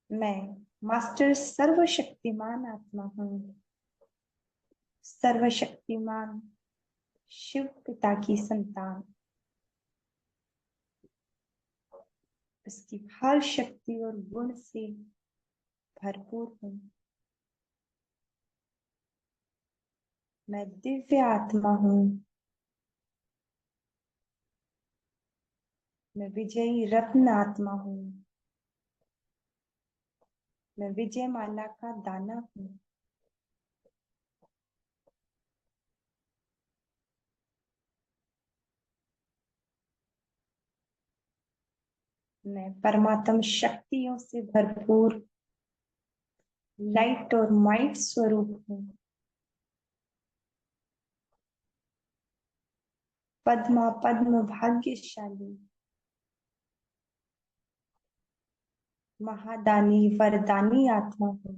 मैं मास्टर सर्वशक्तिमान आत्मा हूँ। सर्वशक्तिमान शिव पिता की संतान। उसकी हर शक्ति और गुण से भरपूर हूँ। मैं दिव्य आत्मा हूँ। मैं विजयी रत्न आत्मा हूँ। मैं विजय माला का दाना हूँ। मैं परमात्म शक्तियों से भरपूर लाइट और माइट स्वरूप हूँ। पद्मा पद्म भाग्यशाली महादानी वरदानी आत्मा हूँ।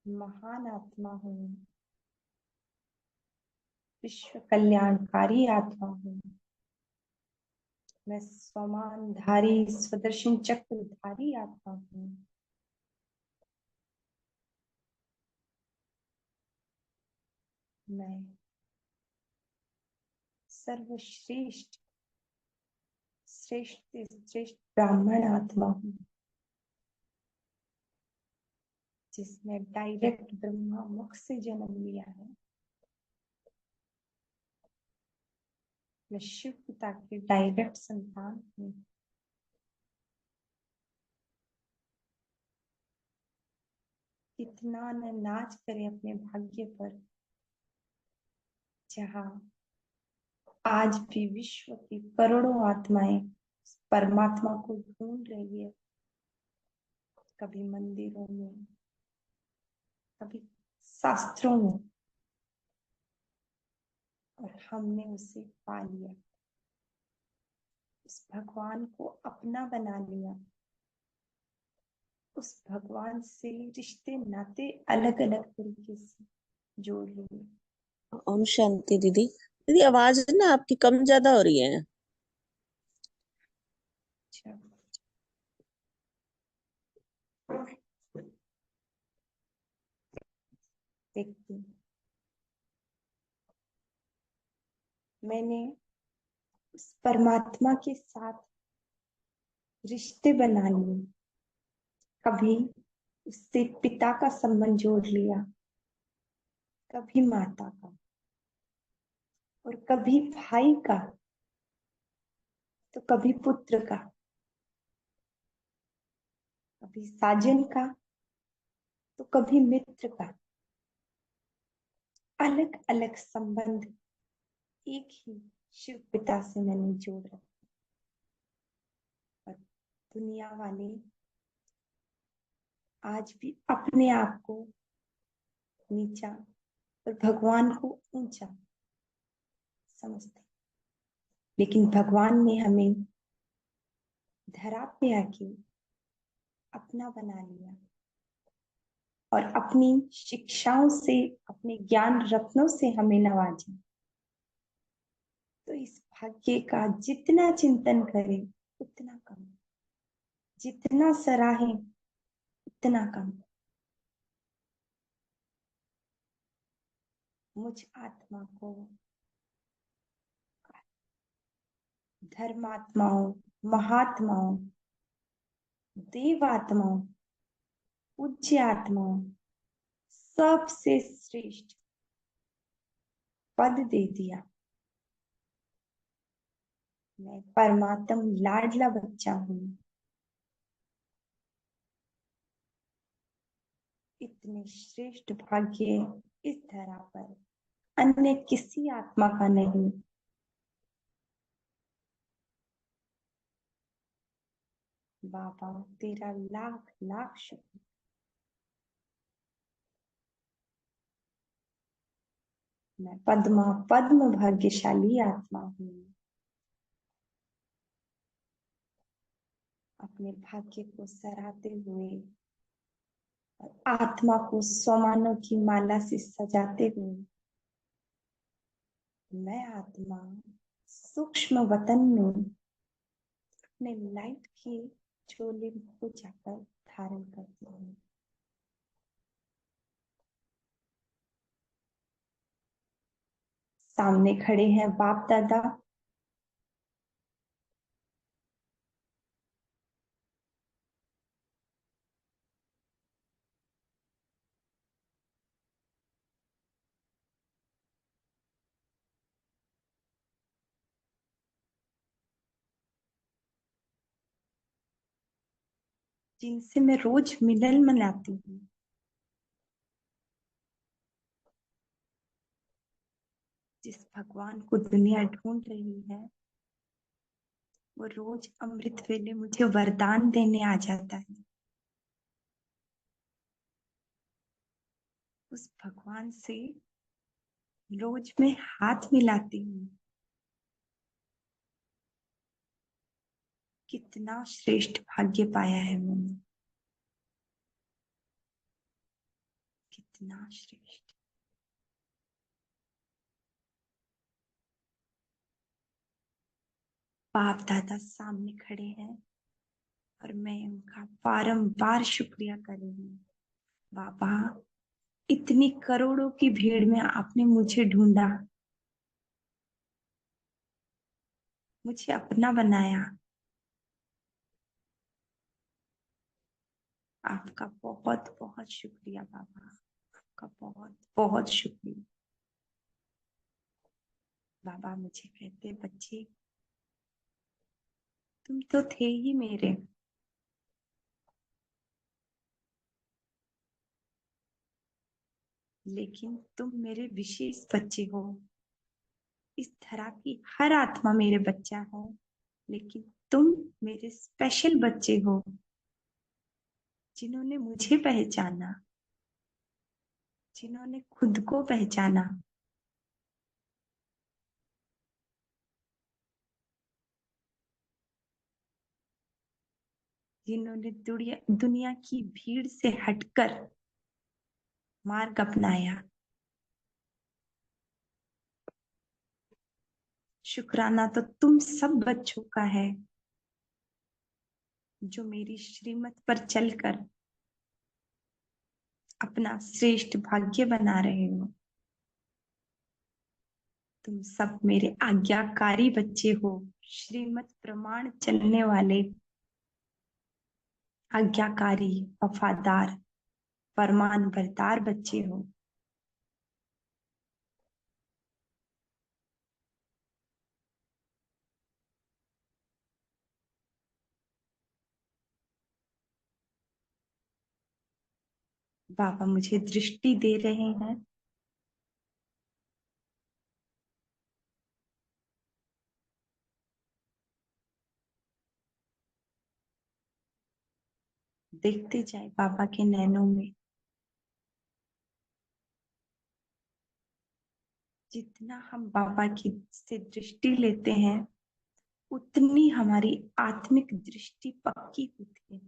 महान आत्मा हूँ। विश्व कल्याणकारी आत्मा हूँ। मैं स्वमानधारी स्वदर्शन चक्रधारी आत्मा हूँ। मैं सर्वश्रेष्ठ श्रेष्ठ से श्रेष्ठ ब्राह्मण आत्मा हूँ, जिसने डायरेक्ट ब्रह्मा मुख से जन्म लिया है। मैं शिव पिता की डायरेक्ट संतान हूँ। कितना न नाच करे अपने भाग्य पर, जहाँ आज भी विश्व की करोड़ों आत्माएं परमात्मा को ढूंढ रही है। कभी मंदिरों में, कभी शास्त्रों में, और हमने उसे पा लिया। उस भगवान को अपना बना लिया। उस भगवान से रिश्ते नाते अलग अलग तरीके से जोड़ लिए। ओम शांति दीदी। दीदी आवाज ना आपकी कम ज्यादा हो रही है। अच्छा, देखती हूँ। मैंने उस परमात्मा के साथ रिश्ते बना लिए। कभी उससे पिता का संबंध जोड़ लिया, कभी माता का, और कभी भाई का, तो कभी पुत्र का, कभी साजन का, तो कभी मित्र का। अलग अलग संबंध एक ही शिव पिता से मैंने जोड़ रखा। और दुनिया वाले आज भी अपने आप को नीचा और भगवान को ऊंचा समझते, लेकिन भगवान ने हमें धरा पे आके अपना बना लिया और अपनी शिक्षाओं से, अपने ज्ञान रत्नों से हमें नवाजा। तो इस भाग्य का जितना चिंतन करें उतना कम, जितना सराहें उतना कम। मुझ आत्मा को धर्मात्माओं, महात्माओं, देवात्माओं, पूज्य आत्माओं, सबसे श्रेष्ठ पद दे दिया। मैं परमात्म लाडला बच्चा हूँ। इतने श्रेष्ठ भाग्य इस धरा पर अन्य किसी आत्मा का नहीं। बाबा तेरा लाख लाख शुक्र। मैं पद्मा पद्म भाग्यशाली आत्मा हूँ। अपने भाग्य को सराहते हुए और आत्मा को सोमानों की माला से सजाते हुए, मैं आत्मा सूक्ष्म वतन में अपने लाइट की चोली को जाकर धारण करती हूँ। सामने खड़े हैं बाप दादा। जिनसे मैं रोज मिलन मनाती हूँ। जिस भगवान को दुनिया ढूंढ रही है, वो रोज अमृत वेले मुझे वरदान देने आ जाता है। उस भगवान से रोज मैं हाथ मिलाती हूँ। कितना श्रेष्ठ भाग्य पाया है मैंने, कितना श्रेष्ठ। बाप दादा सामने खड़े हैं और मैं उनका बारंबार शुक्रिया कर रही हूँ। बाबा, इतनी करोड़ों की भीड़ में आपने मुझे ढूंढा, मुझे अपना बनाया। आपका बहुत बहुत शुक्रिया बाबा, आपका बहुत बहुत शुक्रिया। बाबा मुझे कहते, बच्चे तुम तो थे ही मेरे, लेकिन तुम मेरे विशेष बच्चे हो। इस धरा की हर आत्मा मेरे बच्चा है, लेकिन तुम मेरे स्पेशल बच्चे हो, जिन्होंने मुझे पहचाना, जिन्होंने खुद को पहचाना। जिन्होंने दुनिया दुनिया की भीड़ से हटकर मार्ग अपनाया। शुक्राना तो तुम सब बच्चों का है, जो मेरी श्रीमत पर चलकर अपना श्रेष्ठ भाग्य बना रहे हो। तुम सब मेरे आज्ञाकारी बच्चे हो, श्रीमत प्रमाण चलने वाले आज्ञाकारी, वफादार, फरमान बरदार बच्चे हो। बाबा मुझे दृष्टि दे रहे हैं। देखते जाए बाबा के नैनों में। जितना हम बाबा की से दृष्टि लेते हैं, उतनी हमारी आत्मिक दृष्टि पक्की होती है।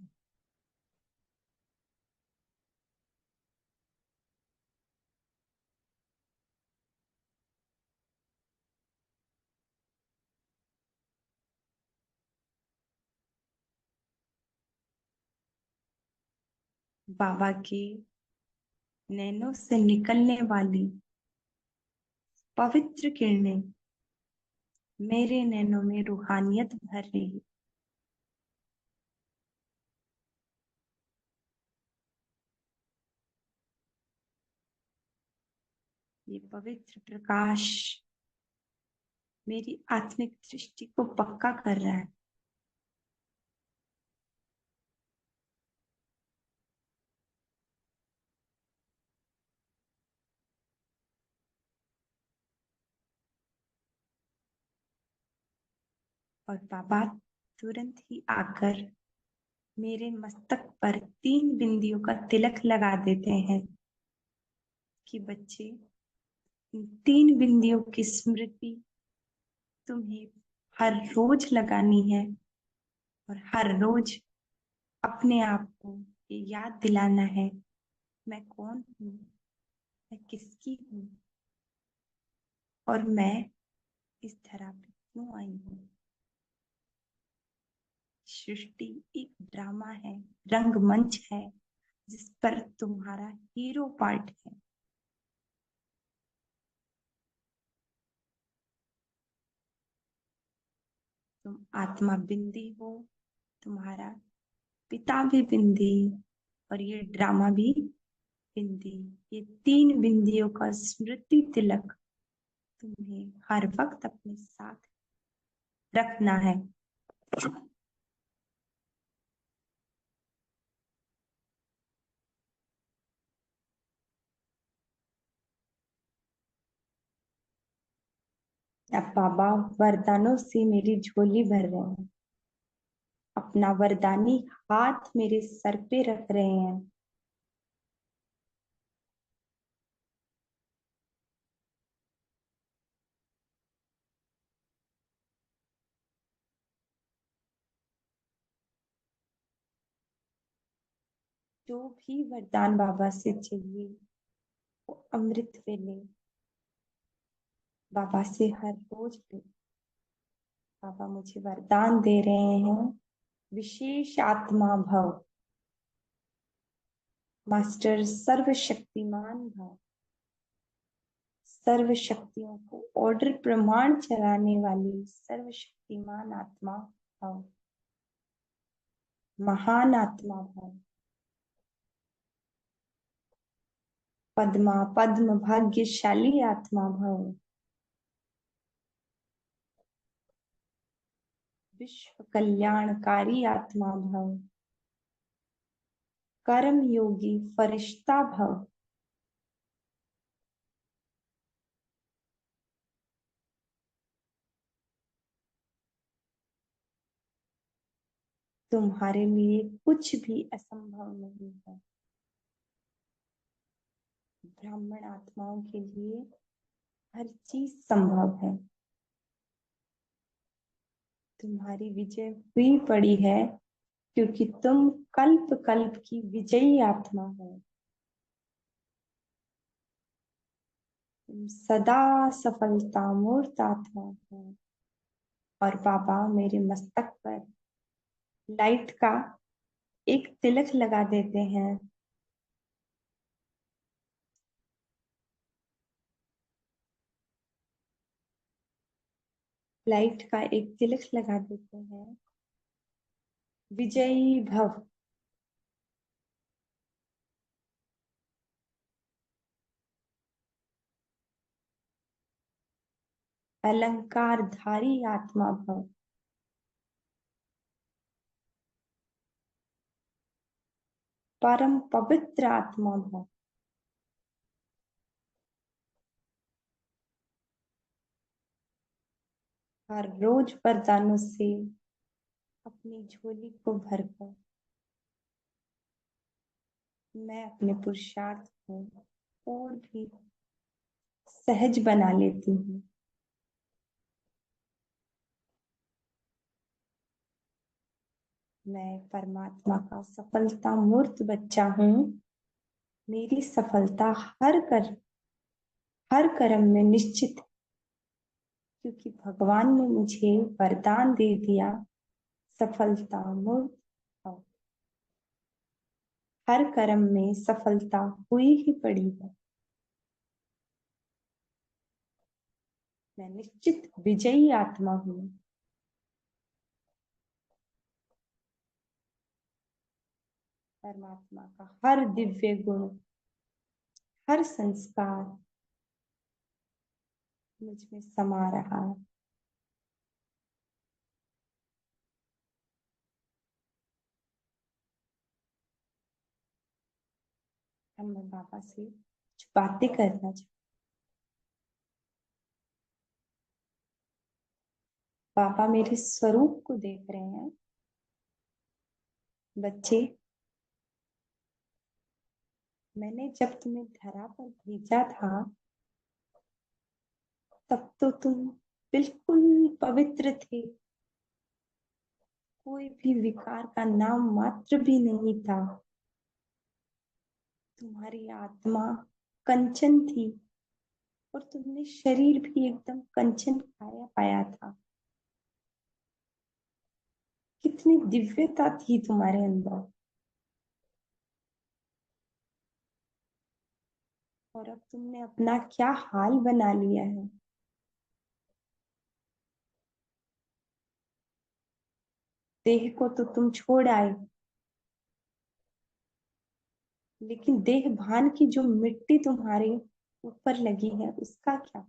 बाबा के नैनों से निकलने वाली पवित्र किरणें मेरे नैनों में रूहानियत भर रही है। ये पवित्र प्रकाश मेरी आत्मिक दृष्टि को पक्का कर रहा है। और बाबा तुरंत ही आकर मेरे मस्तक पर 3 बिंदियों का तिलक लगा देते हैं कि बच्चे, इन 3 बिंदियों की स्मृति तुम्हें हर रोज लगानी है, और हर रोज अपने आप को ये याद दिलाना है, मैं कौन हूँ, मैं किसकी हूँ, और मैं इस धरा पे क्यों आई हूँ। सृष्टि एक ड्रामा है, रंगमंच है, जिस पर तुम्हारा हीरो पार्ट है। तुम आत्मा बिंदी हो, तुम्हारा पिता भी बिंदी, और ये ड्रामा भी बिंदी। ये तीन बिंदियों का स्मृति तिलक तुम्हें हर वक्त अपने साथ रखना है। अब बाबा वरदानों से मेरी झोली भर रहे हैं, अपना वरदानी हाथ मेरे सर पे रख रहे हैं। जो भी वरदान बाबा से चाहिए वो अमृत वेले बाबा से हर रोज ले। बाबा मुझे वरदान दे रहे हैं, विशेष आत्मा भव, मास्टर सर्वशक्तिमान भव, सर्व शक्तियों को ऑर्डर प्रमाण चलाने वाली सर्वशक्तिमान आत्मा भव, महान आत्मा भव, पद्मा पद्म भाग्यशाली आत्मा भव, विश्व कल्याणकारी आत्मा भव, कर्म योगी फरिश्ता भव। तुम्हारे लिए कुछ भी असंभव नहीं है। ब्राह्मण आत्माओं के लिए हर चीज संभव है। तुम्हारी विजय हुई पड़ी है, क्योंकि तुम कल्प कल्प की विजयी आत्मा हो। तुम सदा सफलता मूर्त आत्मा हो। और बाबा मेरे मस्तक पर लाइट का एक तिलक लगा देते हैं। लाइट का एक तिलक लगा देते हैं। विजयी भव। अलंकारधारी आत्मा भव। परम पवित्र आत्मा भव। हर रोज वरदानों से अपनी झोली को भरकर मैं अपने पुरुषार्थ को और भी सहज बना लेती हूँ। मैं परमात्मा का सफलता मूर्त बच्चा हूँ। मेरी सफलता हर कर्म में निश्चित है, क्योंकि भगवान ने मुझे वरदान दे दिया, सफलता मूर्त हो। हर कर्म में सफलता हुई ही पड़ी है। मैं निश्चित विजयी आत्मा हूँ। परमात्मा का हर दिव्य गुण, हर संस्कार मुझ में समा रहा है। अब मैं बाबा से कुछ बातें करना चाहती। पापा मेरे स्वरूप को देख रहे हैं। बच्चे, मैंने जब तुम्हें धरा पर भेजा था तब तो तुम बिल्कुल पवित्र थे। कोई भी विकार का नाम मात्र भी नहीं था। तुम्हारी आत्मा कंचन थी और तुमने शरीर भी एकदम कंचन खाया पाया था। कितनी दिव्यता थी तुम्हारे अंदर, और अब तुमने अपना क्या हाल बना लिया है। देह को तो तुम छोड़ आए, लेकिन देह भान की जो मिट्टी तुम्हारे ऊपर लगी है उसका क्या।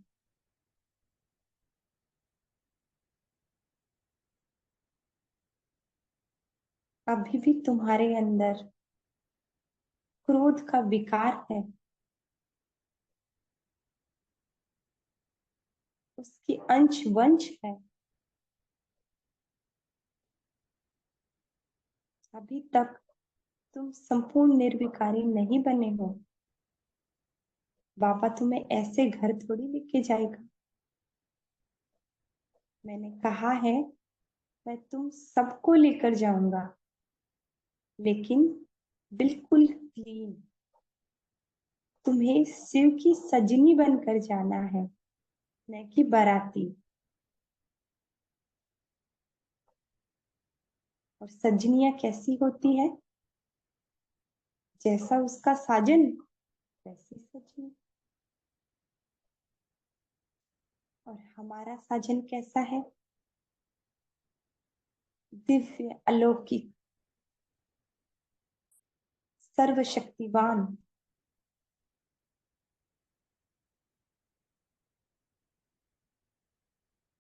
अभी भी तुम्हारे अंदर क्रोध का विकार है, उसकी अंश वंश है। अभी तक तुम संपूर्ण निर्विकारी नहीं बने हो। बाबा तुम्हें ऐसे घर थोड़ी लेके जाएगा। मैंने कहा है मैं तुम सबको लेकर जाऊंगा, लेकिन बिल्कुल क्लीन। तुम्हें शिव की सजनी बनकर जाना है, न कि बाराती। और सजनियां कैसी होती है? जैसा उसका साजन वैसी सजनी। और हमारा साजन कैसा है? दिव्य, अलौकिक, सर्वशक्तिवान,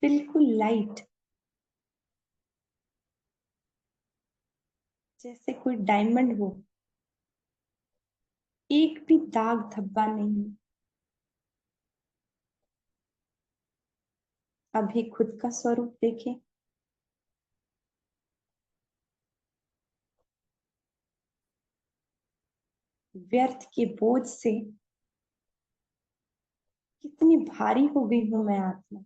बिल्कुल लाइट, जैसे कोई डायमंड हो। एक भी दाग धब्बा नहीं। अभी खुद का स्वरूप देखें। व्यर्थ के बोझ से कितनी भारी हो गई हूं मैं आत्मा।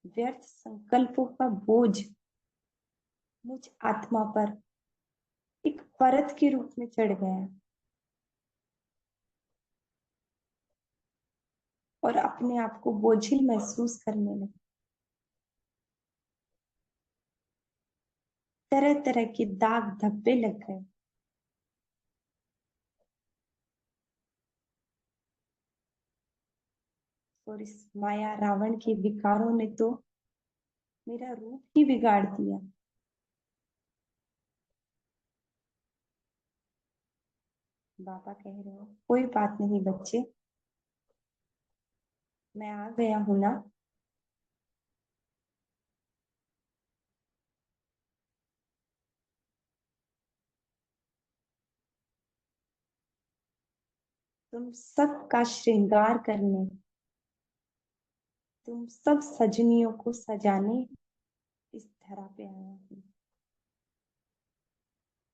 व्यर्थ संकल्पों का बोझ मुझ आत्मा पर एक परत के रूप में चढ़ गया, और अपने आप को बोझिल महसूस करने लगी। तरह तरह के दाग धब्बे लग गए। और इस माया रावण के विकारों ने तो मेरा रूप ही बिगाड़ दिया। बाबा कह रहे हो कोई बात नहीं बच्चे, मैं आ गया हूं ना। तुम सबका श्रृंगार करने, तुम सब सजनियों को सजाने इस धरा पे आया हूँ।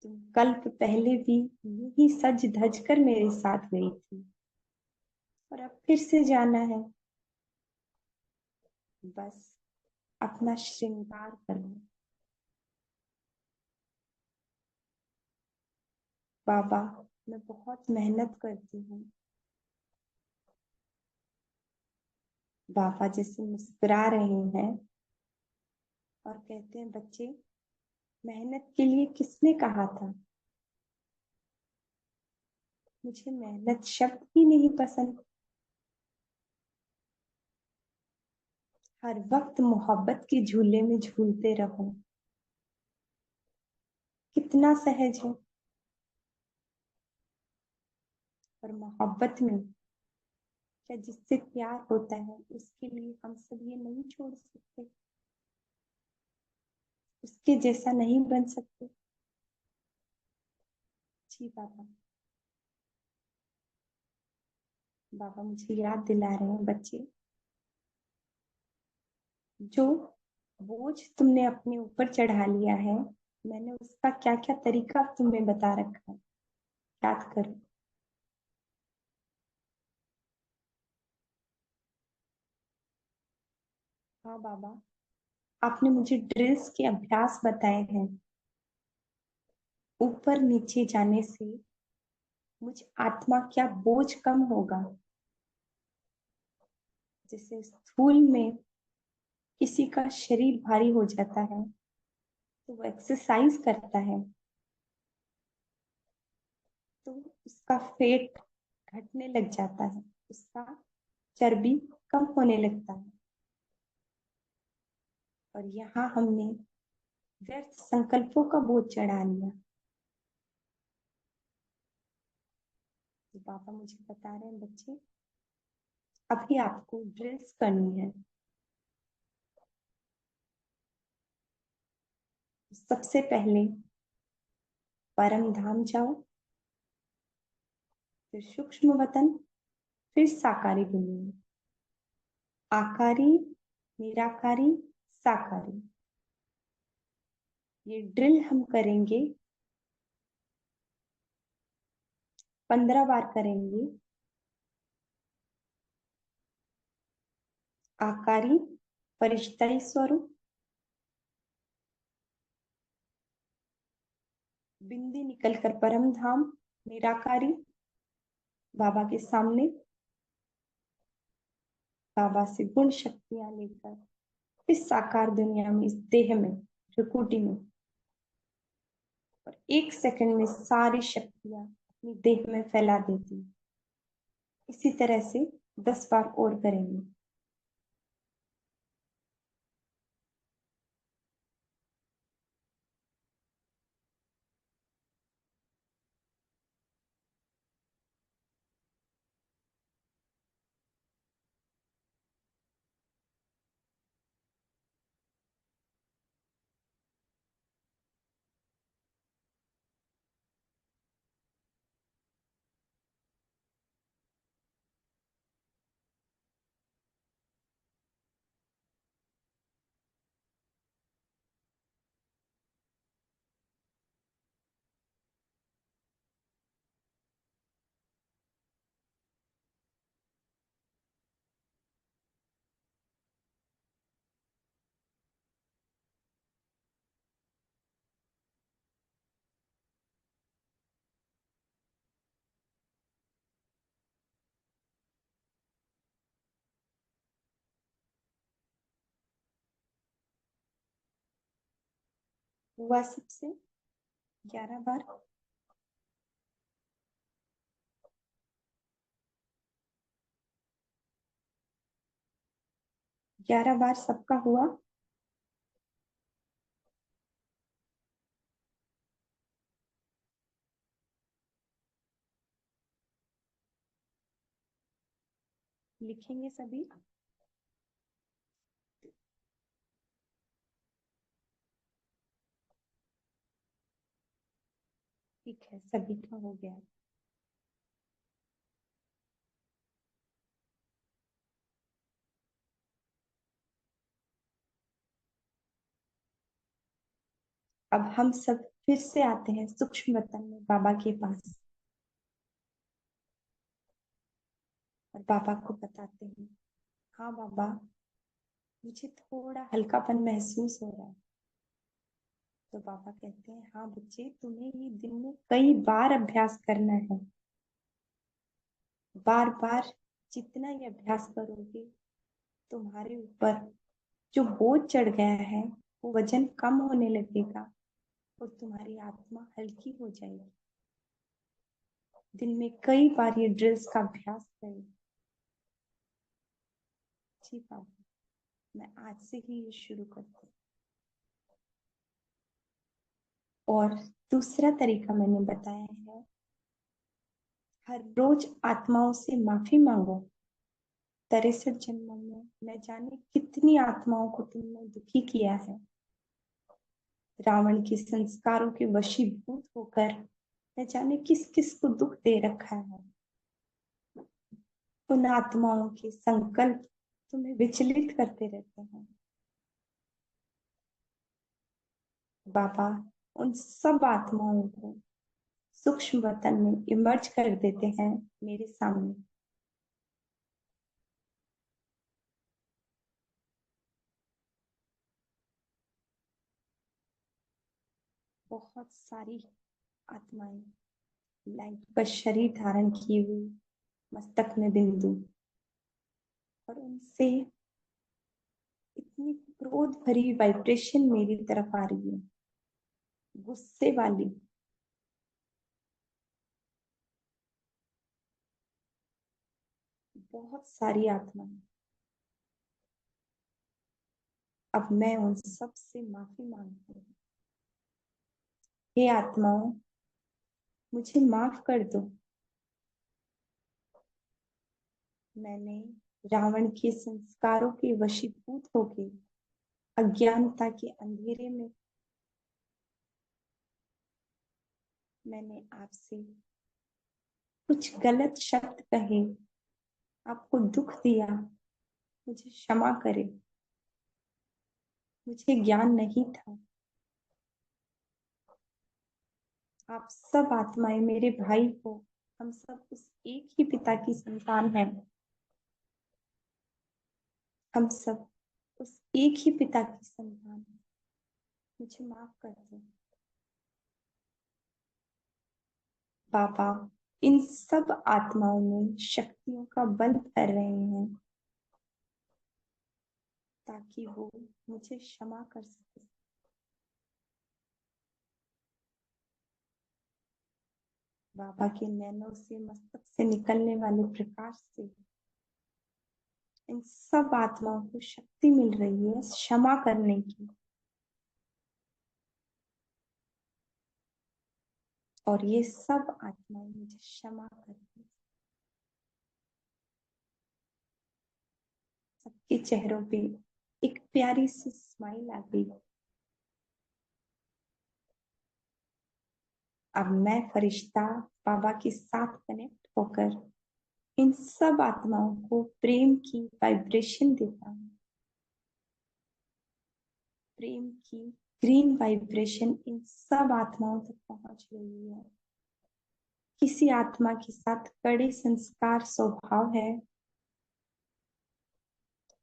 तुम कल्प पहले भी यही सज धज कर मेरे साथ गई थी, और अब फिर से जाना है। बस अपना श्रृंगार कर लो। बाबा मैं बहुत मेहनत करती हूँ। बाबा जैसे मुस्कुरा रहे हैं और कहते हैं बच्चे, मेहनत के लिए किसने कहा था? मुझे मेहनत शब्द ही नहीं पसंद। हर वक्त मोहब्बत के झूले में झूलते रहो, कितना सहज है। और मोहब्बत में क्या जिससे प्यार होता है उसके लिए हम सब ये नहीं छोड़ सकते, उसके जैसा नहीं बन सकते। जी बाबा। बाबा मुझे याद दिला रहे हैं बच्चे, जो बोझ तुमने अपने ऊपर चढ़ा लिया है, मैंने उसका क्या क्या तरीका तुम्हें बता रखा है, याद करो। हाँ बाबा, आपने मुझे ड्रिल्स के अभ्यास बताए हैं। ऊपर नीचे जाने से मुझ आत्मा क्या बोझ कम होगा। जैसे स्थूल में किसी का शरीर भारी हो जाता है, तो वो एक्सरसाइज करता है तो उसका फेट घटने लग जाता है, उसका चर्बी कम होने लगता है। और यहाँ हमने व्यर्थ संकल्पों का बोझ चढ़ा लिया। तो पापा मुझे बता रहे हैं, बच्चे अभी आपको ड्रिल्स करनी है। सबसे पहले परम धाम जाओ, फिर सूक्ष्म वतन, फिर साकारी दुनिया। आकारी, निराकारी, साकारी, ये ड्रिल हम करेंगे, 15 बार करेंगे। आकारी, फरिश्ताई स्वरूप, बिंदी निकलकर परम धाम। निराकारी, बाबा के सामने, बाबा से गुण शक्तियां लेकर इस साकार दुनिया में, इस देह में, त्रिकुटी में, और 1 सेकंड में सारी शक्तियां अपनी देह में फैला देती। इसी तरह से 10 बार और करेंगे। हुआ सबसे 11 बार। 11 बार सबका हुआ। लिखेंगे सभी। ठीक है, सभी का हो गया। अब हम सब फिर से आते हैं सूक्ष्म वतन में बाबा के पास, और बाबा को बताते हैं, हाँ बाबा, मुझे थोड़ा हल्कापन महसूस हो रहा है। तो पापा कहते हैं, हाँ बच्चे, तुम्हें ये दिन में कई बार अभ्यास करना है। बार बार जितना ये अभ्यास करोगे, तुम्हारे ऊपर जो बोझ चढ़ गया है वो वजन कम होने लगेगा और तुम्हारी आत्मा हल्की हो जाएगी। दिन में कई बार ये ड्रिल्स का अभ्यास करें। जी पापा, मैं आज से ही ये शुरू करती हूँ। और दूसरा तरीका मैंने बताया है, हर रोज आत्माओं से माफी मांगो। 63 जन्मों में न जाने कितनी आत्माओं को तुमने दुखी किया है। रावण के संस्कारों के वशीभूत होकर न जाने किस किस को दुख दे रखा है। उन आत्माओं के संकल्प तुम्हें विचलित करते रहते हैं। बाबा उन सब आत्माओं को सूक्ष्म वतन में इमर्ज कर देते हैं मेरे सामने। बहुत सारी आत्माएं, लाइट का शरीर धारण किए हुए, मस्तक में बिंदु, और उनसे इतनी क्रोध भरी वाइब्रेशन मेरी तरफ आ रही है। गुस्से वाली, बहुत सारी आत्माएं। अब मैं उन सब से माफी मांगती हूँ। हे आत्माओं, मुझे माफ कर दो। मैंने रावण के संस्कारों के वशीभूत होके अज्ञानता के अंधेरे में मैंने आपसे कुछ गलत शब्द कहे, आपको दुख दिया। मुझे क्षमा करें। मुझे ज्ञान नहीं था। आप सब आत्माएं मेरे भाई हो। हम सब उस एक ही पिता की संतान हैं। हम सब उस एक ही पिता की संतान हैं। मुझे माफ कर दो बाबा। इन सब आत्माओं में शक्तियों का बल भर रहे हैं ताकि वो मुझे क्षमा कर सके। बाबा के नैनों से, मस्तक से निकलने वाले प्रकाश से इन सब आत्माओं को शक्ति मिल रही है क्षमा करने की। और ये सब आत्माएं मुझे क्षमा करती। सबके चेहरों पे एक प्यारी सी स्माइल आ गई। अब मैं फरिश्ता बाबा के साथ कनेक्ट होकर इन सब आत्माओं को प्रेम की वाइब्रेशन देता हूँ। प्रेम की ग्रीन वाइब्रेशन इन सब आत्माओं तक पहुंच रही है। किसी आत्मा के साथ कड़े संस्कार स्वभाव है,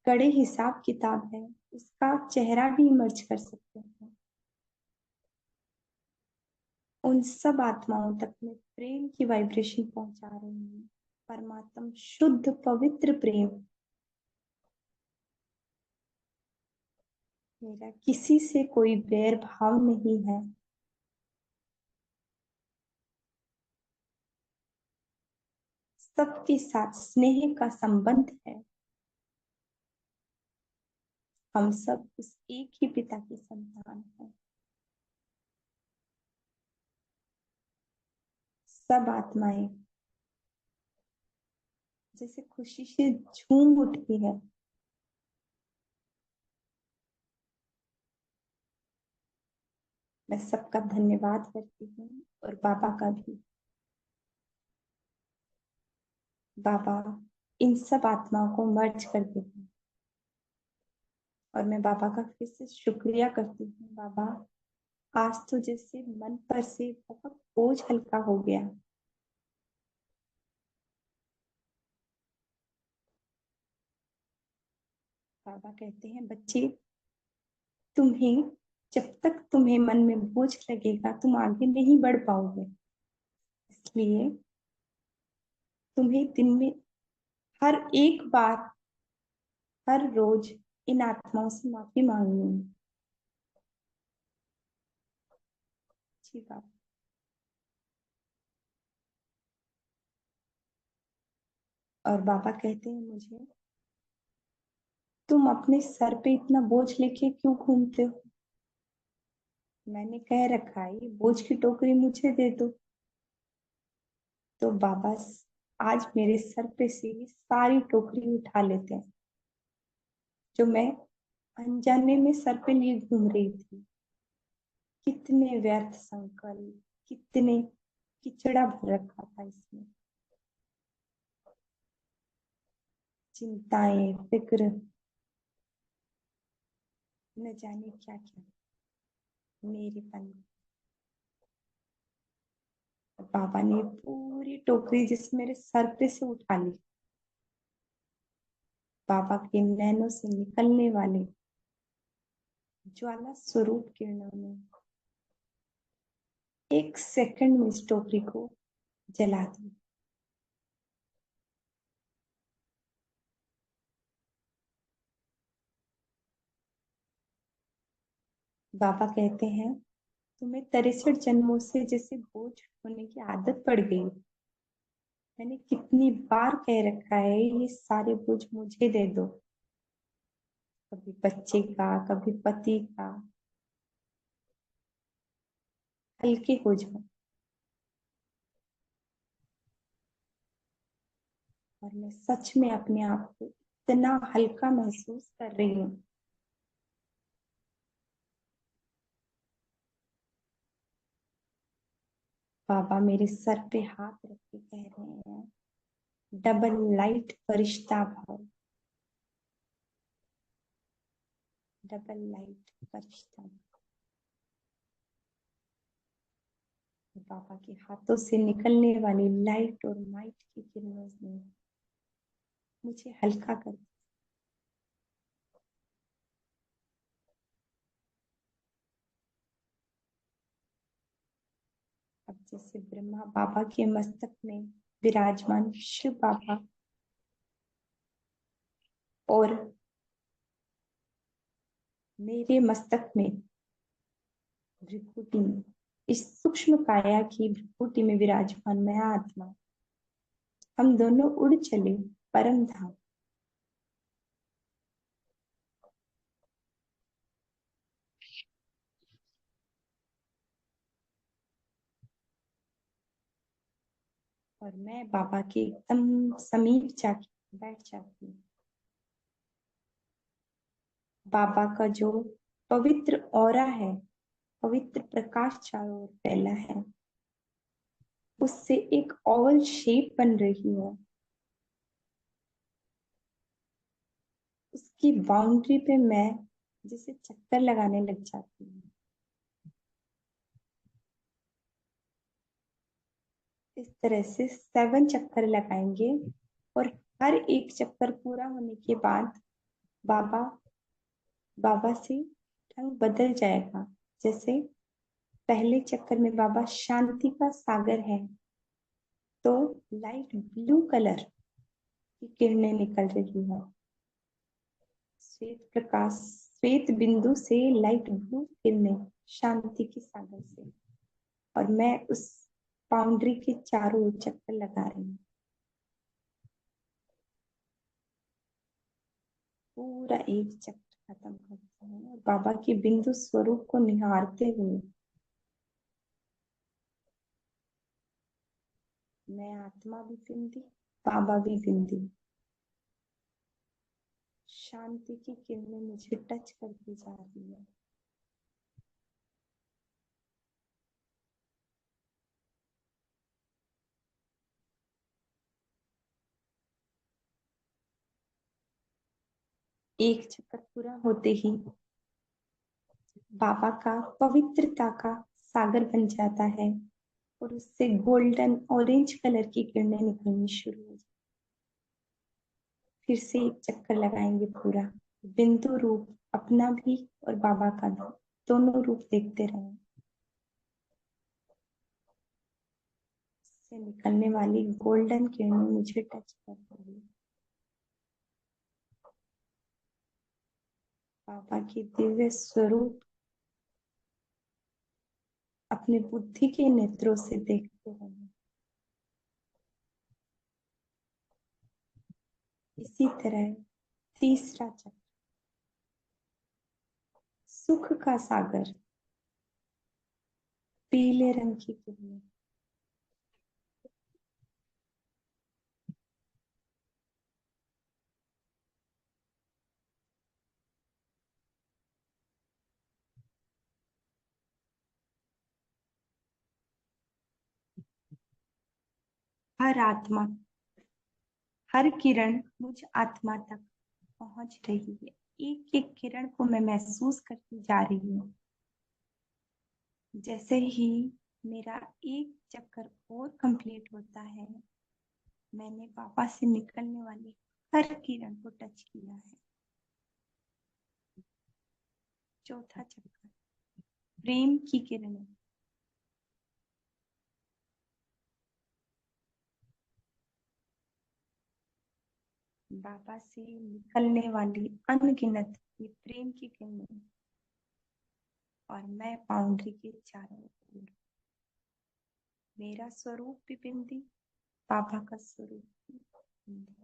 कड़े हिसाब किताब है, उसका चेहरा भी इमर्ज कर सकते हैं। उन सब आत्माओं तक मैं प्रेम की वाइब्रेशन पहुंचा रही हूँ। परमात्म शुद्ध पवित्र प्रेम मेरा किसी से कोई बैर भाव नहीं है। सबके साथ स्नेह का संबंध है। हम सब उस एक ही पिता की संतान हैं। सब आत्माएं जैसे खुशी से झूम उठती है। मैं सबका धन्यवाद करती हूँ और बाबा का भी। बाबा इन सब आत्माओं को मर्ज कर देते हैं और मैं बाबा का फिर से शुक्रिया करती हूँ। बाबा आज तो जैसे मन पर से बहुत बोझ हल्का हो गया। बाबा कहते हैं बच्चे, तुम्हें जब तक तुम्हें मन में बोझ लगेगा तुम आगे नहीं बढ़ पाओगे। इसलिए तुम्हें दिन में हर एक बार, हर रोज इन आत्माओं से माफी मांगनी है। जी बाबा। और बाबा कहते हैं मुझे, तुम अपने सर पे इतना बोझ लेके क्यों घूमते हो? मैंने कह रखा है ये बोझ की टोकरी मुझे दे दो। तो बाबा आज मेरे सर पे से ये सारी टोकरी उठा लेते हैं जो मैं अनजाने में सर पे लिए घूम रही थी। कितने व्यर्थ संकल्प, कितने किचड़ा भर रखा था इसमें। चिंताएं, फिक्र, न जाने क्या क्या मेरे पन। बाबा ने पूरी टोकरी जिस मेरे सर पे से उठा ली। बाबा के नैनों से निकलने वाले ज्वाला स्वरूप किरणों ने एक सेकंड में इस टोकरी को जला दी। बाबा कहते हैं तुम्हें 63 जन्मों से जैसे बोझ होने की आदत पड़ गई। मैंने कितनी बार कह रखा है ये सारे बोझ मुझे दे दो, कभी बच्चे का, कभी पति का, हल्के हो जाओ। और मैं सच में अपने आप को इतना हल्का महसूस कर रही हूँ। बाबा मेरे सर पे हाथ रख के कह रहे हैं, डबल लाइट फरिश्ता भाव, डबल लाइट फरिश्ता। बाबा के हाथों से निकलने वाली लाइट और माइट की किरणों ने मुझे हल्का कर दिया। अब जैसे ब्रह्मा बाबा के मस्तक में विराजमान शिव बाबा और मेरे मस्तक में भृकुटी में, इस सूक्ष्म काया की भृकुटी में विराजमान मैं आत्मा, हम दोनों उड़ चले परम धाम। और मैं बाबा के एकदम समीप जाके बैठ जाती हूँ। बाबा का जो पवित्र ऑरा है, पवित्र प्रकाश चारों ओर फैला है, उससे एक ओवल शेप बन रही है। उसकी बाउंड्री पे मैं जैसे चक्कर लगाने लग जाती हूँ। इस तरह से 7 चक्कर लगाएंगे और हर एक चक्कर पूरा होने के बाद बाबा बाबा से ढंग बदल जाएगा। जैसे पहले चक्कर में बाबा शांति का सागर है, तो लाइट ब्लू कलर की किरणें निकल रही है। श्वेत प्रकाश, श्वेत बिंदु से लाइट ब्लू किरणें शांति के सागर से। और मैं उस बाउंड्री के चारों ओर चक्कर लगा रही हूँ। पूरा एक चक्र खत्म करते हैं और बाबा के बिंदु स्वरूप को निहारते हुए मैं आत्मा भी बिंदी, बाबा भी बिंदी, शांति की किरणें मुझे टच करती जा रही है। एक चक्कर पूरा होते ही बाबा का पवित्रता का सागर बन जाता है और उससे गोल्डन ऑरेंज कलर की किरणें निकलनी शुरू हो जाती। फिर से एक चक्कर लगाएंगे पूरा, बिंदु रूप अपना भी और बाबा का भी, दोनों रूप देखते रहें। से निकलने वाली गोल्डन किरणें मुझे टच कर रही है। बाबा की दिव्य स्वरूप अपने बुद्धि के नेत्रों से देखते रहें। इसी तरह तीसरा चक्र, सुख का सागर, पीले रंग की किरणें। हर आत्मा, हर किरण मुझ आत्मा तक पहुंच रही है। एक एक किरण को मैं महसूस करती जा रही हूँ। जैसे ही मेरा एक चक्कर और कंप्लीट होता है, मैंने बाबा से निकलने वाली हर किरण को टच किया है। चौथा चक्कर, प्रेम की किरणें। बाबा से निकलने वाली अनगिनत ये प्रेम की किरणें और मैं बाउंड्री के चारों ओर। मेरा स्वरूप भी बिंदी, बाबा का स्वरूप भी बिंदी।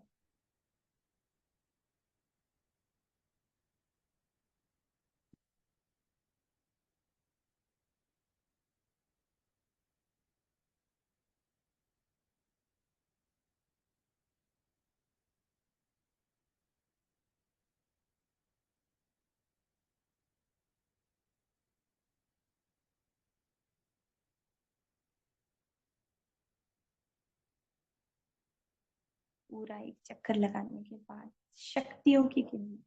पूरा एक चक्कर लगाने के बाद शक्तियों की गिनती,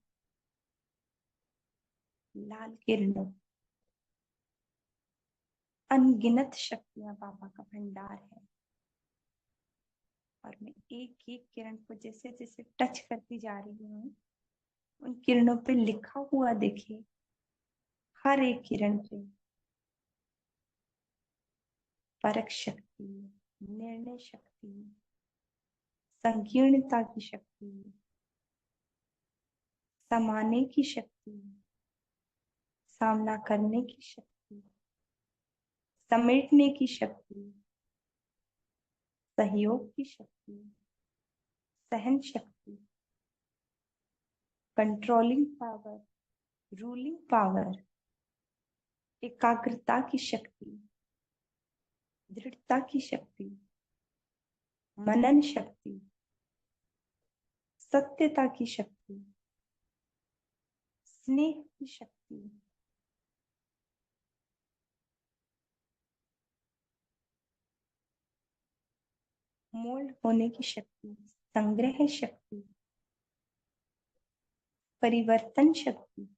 लाल किरणों, अनगिनत शक्तियां बाबा का भंडार है। और मैं एक एक किरण को जैसे जैसे टच करती जा रही हूँ, उन किरणों पे लिखा हुआ देखिए, हर एक किरण पे परख शक्ति, निर्णय शक्ति, संकीर्णता की शक्ति, समाने की शक्ति, सामना करने की शक्ति, समेटने की शक्ति, सहयोग की शक्ति, सहन शक्ति, कंट्रोलिंग पावर, रूलिंग पावर, एकाग्रता की शक्ति, दृढ़ता की शक्ति, मनन शक्ति, सत्यता की शक्ति, स्नेह की शक्ति, मोल्ड होने की शक्ति, संग्रह शक्ति, परिवर्तन शक्ति।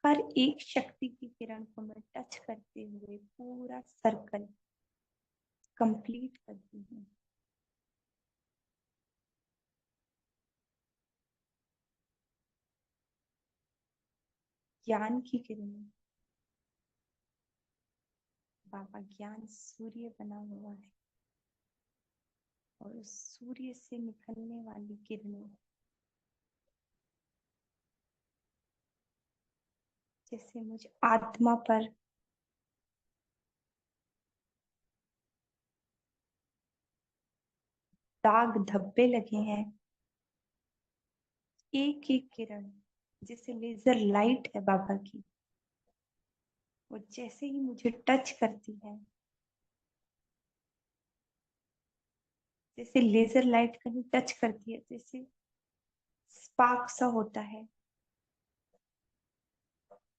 हर एक शक्ति की किरण को मैं टच करते हुए पूरा सर्कल कंप्लीट करती हूँ। ज्ञान की किरणें, बाबा ज्ञान सूर्य बना हुआ है और उस सूर्य से निकलने वाली किरणें जैसे मुझ आत्मा पर दाग धब्बे लगे हैं। एक एक किरण जैसे लेजर लाइट है बाबा की, वो जैसे ही मुझे टच करती है, जैसे लेजर लाइट कहीं टच करती है, जैसे स्पार्क सा होता है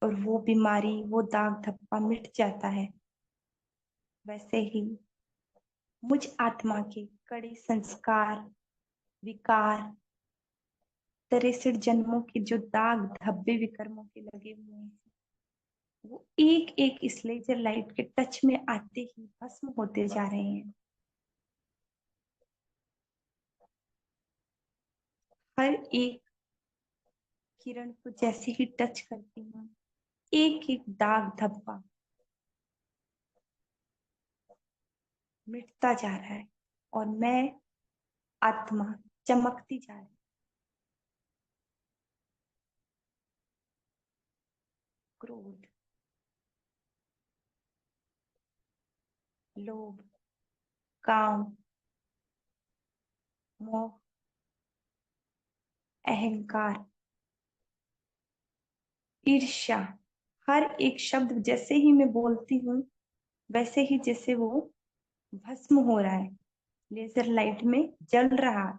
और वो बीमारी, वो दाग धब्बा मिट जाता है। वैसे ही मुझ आत्मा के कड़े संस्कार, विकार, 63 जन्मों के जो दाग धब्बे विकर्मों के लगे हुए हैं, वो एक एक इस लेजर लाइट के टच में आते ही भस्म होते जा रहे हैं। हर एक किरण को जैसे ही टच करती हूँ, एक एक दाग धब्बा मिटता जा रहा है और मैं आत्मा चमकती जा रही। क्रोध, लोभ, काम, मोह, अहंकार, ईर्ष्या, हर एक शब्द जैसे ही मैं बोलती हूँ, वैसे ही जैसे वो भस्म हो रहा है, लेजर लाइट में जल रहा है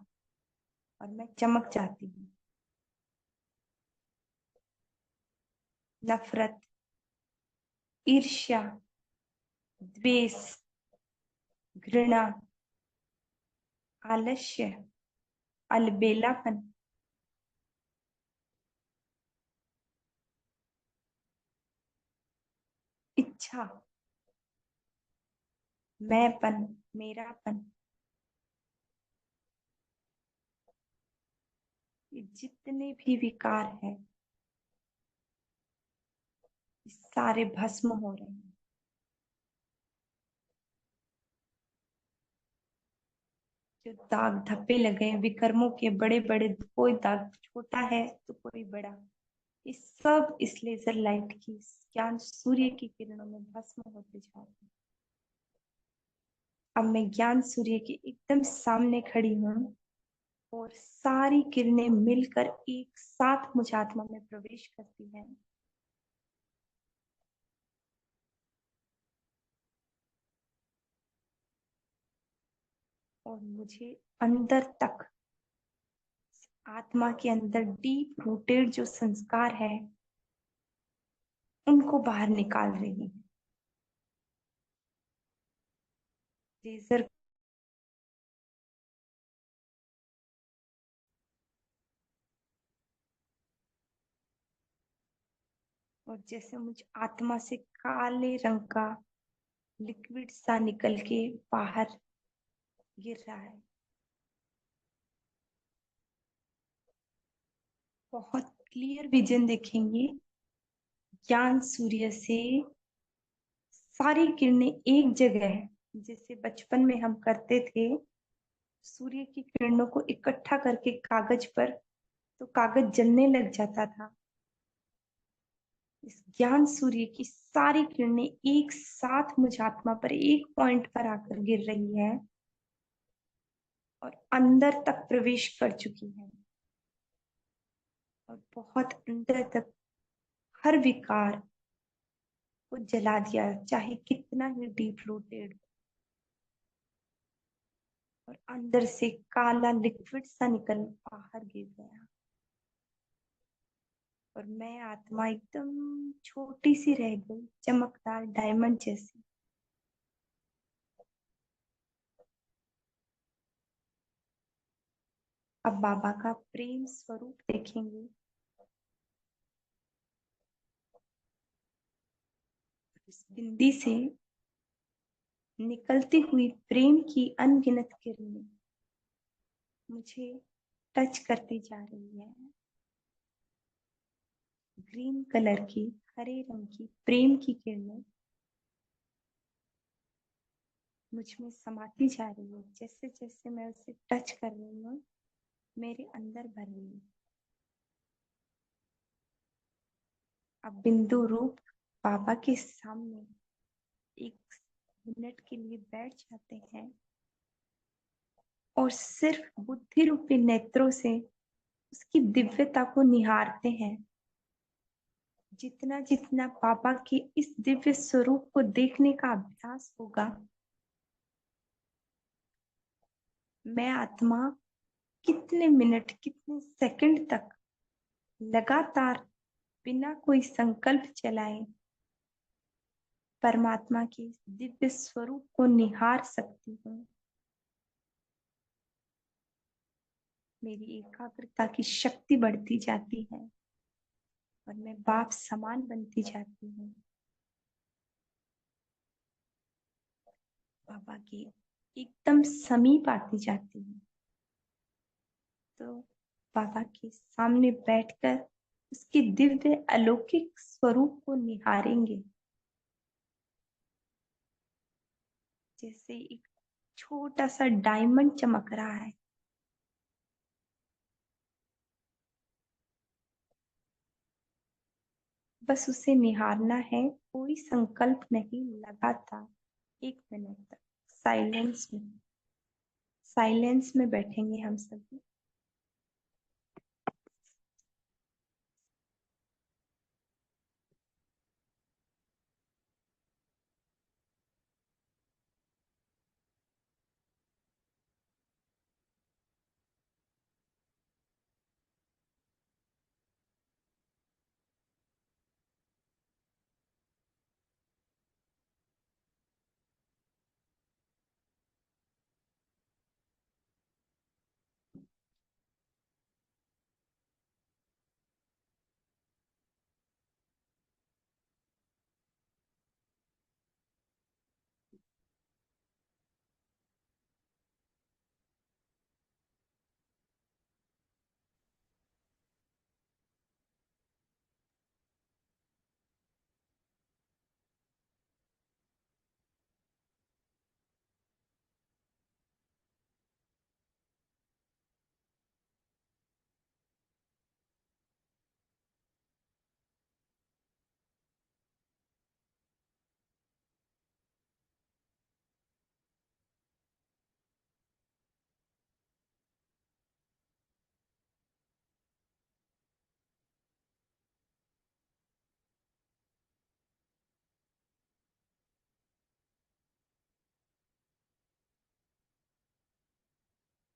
और मैं चमक जाती हूँ। नफरत, ईर्ष्या, द्वेष, घृणा, आलस्य, अलबेलापन, इच्छा, मैंपन, मेरापन, ये जितने भी विकार हैं, ये सारे भस्म हो रहे हैं। जो दाग धब्बे लगे हैं विकर्मों के, बड़े बड़े, कोई दाग छोटा है तो कोई बड़ा, ये सब इस लेजर लाइट की ज्ञान सूर्य की किरणों में भस्म होते जा रहे हैं। अब मैं ज्ञान सूर्य के एकदम सामने खड़ी हूँ और सारी किरणें मिलकर एक साथ मुझ आत्मा में प्रवेश करती हैं। और मुझे अंदर तक, आत्मा के अंदर डीप रूटेड जो संस्कार है उनको बाहर निकाल रही है। लेजर और जैसे मुझ आत्मा से काले रंग का लिक्विड सा निकल के बाहर गिर रहा है। बहुत क्लियर विजन देखेंगे। ज्ञान सूर्य से सारी किरणें एक जगह है, जैसे बचपन में हम करते थे, सूर्य की किरणों को इकट्ठा करके कागज पर, तो कागज जलने लग जाता था। इस ज्ञान सूर्य की सारी किरणें एक साथ मुझ आत्मा पर एक पॉइंट पर आकर गिर रही है और अंदर तक प्रवेश कर चुकी है और बहुत अंदर तक हर विकार को जला दिया, चाहे कितना ही डीप रूटेड। और अंदर से काला लिक्विड सा निकल बाहर गिर गया और मैं आत्मा एकदम छोटी सी रह गई, चमकदार डायमंड जैसी। अब बाबा का प्रेम स्वरूप देखेंगे। इस बिंदी से निकलती हुई प्रेम की अनगिनत किरणें मुझे टच करती जा रही है। ग्रीन कलर की, हरे रंग की प्रेम की किरणें मुझ में समाती जा रही है। जैसे जैसे मैं उसे टच कर रही हूँ, मेरे अंदर भर रही है। अब बिंदु रूप बाबा के सामने एक मिनट के लिए बैठ जाते हैं और सिर्फ बुद्धि रूपी नेत्रों से उसकी दिव्यता को निहारते हैं। जितना जितना बाबा के इस दिव्य स्वरूप को देखने का अभ्यास होगा, मैं आत्मा कितने मिनट, कितने सेकंड तक लगातार बिना कोई संकल्प चलाए परमात्मा के दिव्य स्वरूप को निहार सकती हूँ। मेरी एकाग्रता की शक्ति बढ़ती जाती है और मैं बाप समान बनती जाती हूँ। बाबा के एकदम समीप आती जाती हूँ। तो बाबा के सामने बैठकर उसके दिव्य अलौकिक स्वरूप को निहारेंगे। जैसे एक छोटा सा डायमंड चमक रहा है, बस उसे निहारना है, कोई संकल्प नहीं। लगातार 1 मिनट तक साइलेंस में बैठेंगे हम सभी।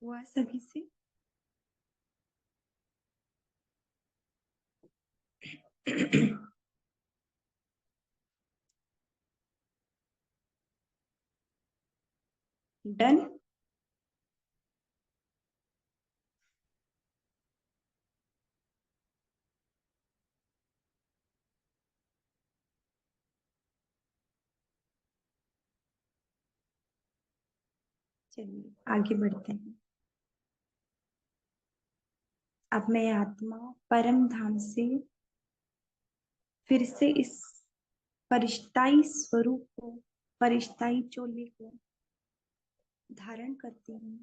हुआ सभी से? डन। चलिए आगे बढ़ते हैं। अब मैं आत्मा परम धाम से फिर से इस परिष्टाई स्वरूप को, परिष्टाई चोले को धारण करती हूँ।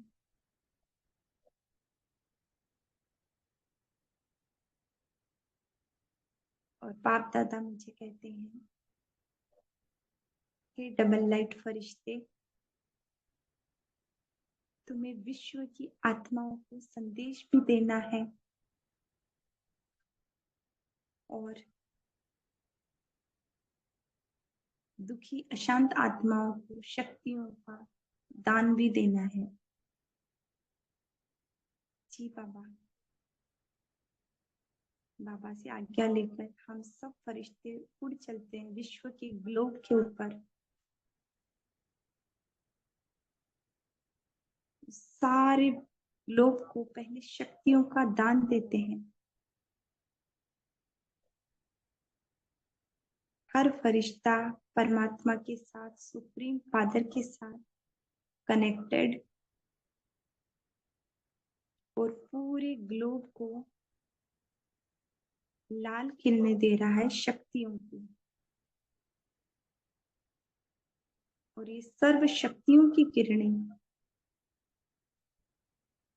और बाप दादा मुझे कहते हैं, हे डबल लाइट फरिश्ते, तुम्हें विश्व की आत्माओं को संदेश भी देना है और दुखी अशांत आत्माओं को शक्तियों का दान भी देना है। जी बाबा। बाबा से आज्ञा लेकर हम सब फरिश्ते उड़ चलते हैं विश्व के ग्लोब के ऊपर। सारे ग्लोब को पहले शक्तियों का दान देते हैं। हर फरिश्ता परमात्मा के साथ, सुप्रीम फादर के साथ कनेक्टेड और पूरे ग्लोब को लाल किरणें दे रहा है शक्तियों की। और ये सर्व शक्तियों की किरणें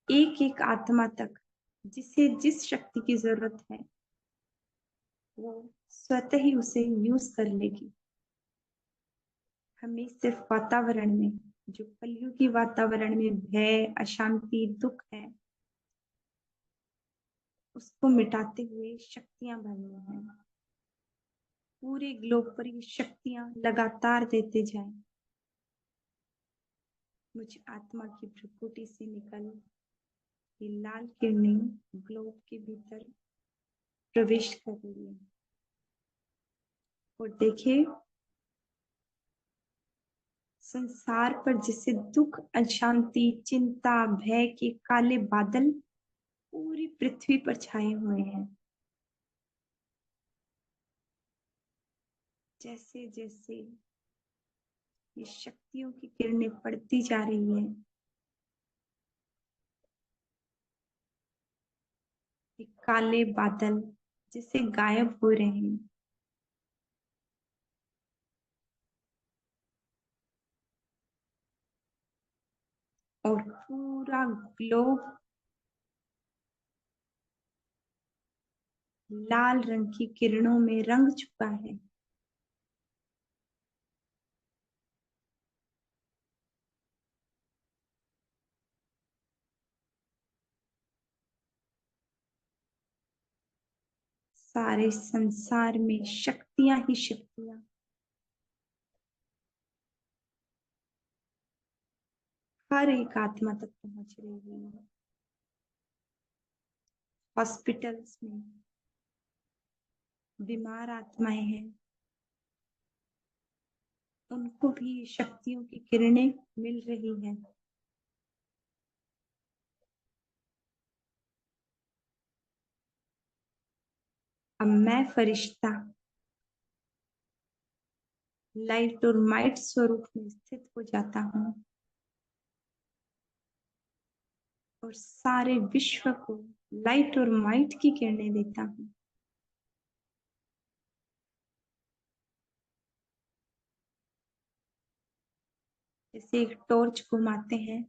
एक एक आत्मा तक, जिसे जिस शक्ति की जरूरत है वो स्वतः ही उसे यूज कर लेगी। हमें सिर्फ वातावरण में, जो कलयुगी वातावरण में भय, अशांति, दुख है, उसको मिटाते हुए शक्तियां भरनी है। पूरे ग्लोब पर ये शक्तियां लगातार देते जाएं। मुझ आत्मा की प्रकृति से निकल ये लाल किरणें ग्लोब के भीतर प्रवेश कर रही है। और देखिए, संसार पर जिससे दुख, अशांति, चिंता, भय के काले बादल पूरी पृथ्वी पर छाए हुए हैं, जैसे जैसे ये शक्तियों की किरणें पड़ती जा रही है, ये काले बादल जैसे गायब हो रहे हैं। और पूरा ग्लोब लाल रंग की किरणों में रंग चुका है। सारे संसार में शक्तियां ही शक्तियां हर एक आत्मा तक पहुंच रही है। हॉस्पिटल्स में बीमार आत्माएं हैं, उनको भी ये शक्तियों की किरणें मिल रही हैं। अब मैं फरिश्ता लाइट और माइट स्वरूप में स्थित हो जाता हूँ और सारे विश्व को लाइट और माइट की किरणें देता हूँ। जैसे एक टॉर्च घुमाते हैं,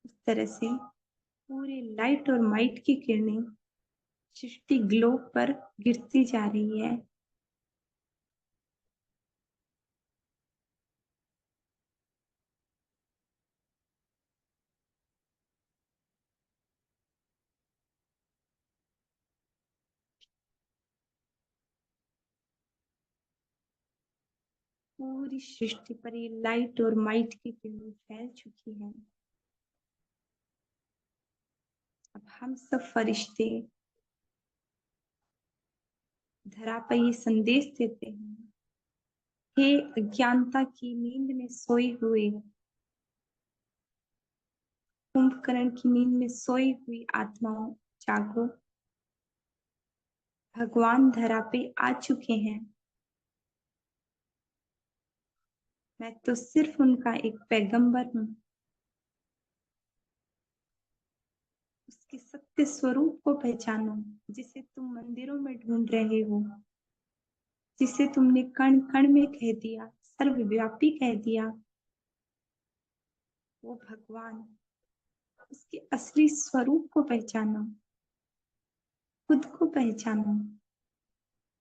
उस तरह से पूरी लाइट और माइट की किरणें सृष्टि ग्लोब पर गिरती जा रही है। पूरी सृष्टि पर ये लाइट और माइट की किरणें फैल चुकी है। अब हम सब फरिश्ते धरा पर ये संदेश देते हैं, हे अज्ञानता की नींद में सोई हुए, कुंभकर्ण की नींद में सोई हुई आत्माओं, जागो। भगवान धरा पे आ चुके हैं। मैं तो सिर्फ उनका एक पैगंबर हूँ। उसके सत्य स्वरूप को पहचानो, जिसे तुम मंदिरों में ढूंढ रहे हो, जिसे तुमने कण कण में कह दिया, सर्वव्यापी कह दिया। वो भगवान, उसके असली स्वरूप को पहचानो, खुद को पहचानो।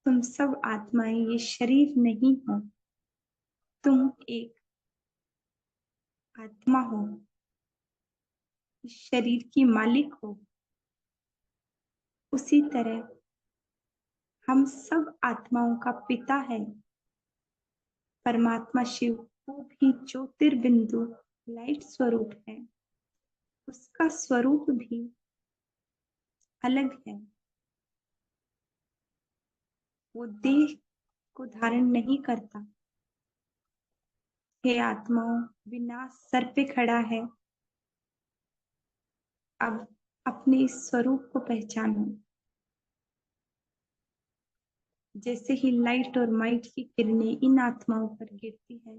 तुम सब आत्माएं ये शरीर नहीं हो। तुम एक आत्मा हो, इस शरीर की मालिक हो। उसी तरह हम सब आत्माओं का पिता है। परमात्मा शिव वो भी ज्योतिर्बिंदु लाइट स्वरूप है। उसका स्वरूप भी अलग है। वो देह को धारण नहीं करता। हे आत्माओं, विनाश सर पे खड़ा है। अब अपने इस स्वरूप को पहचानो। जैसे ही लाइट और माइट की किरणें इन आत्माओं पर गिरती है,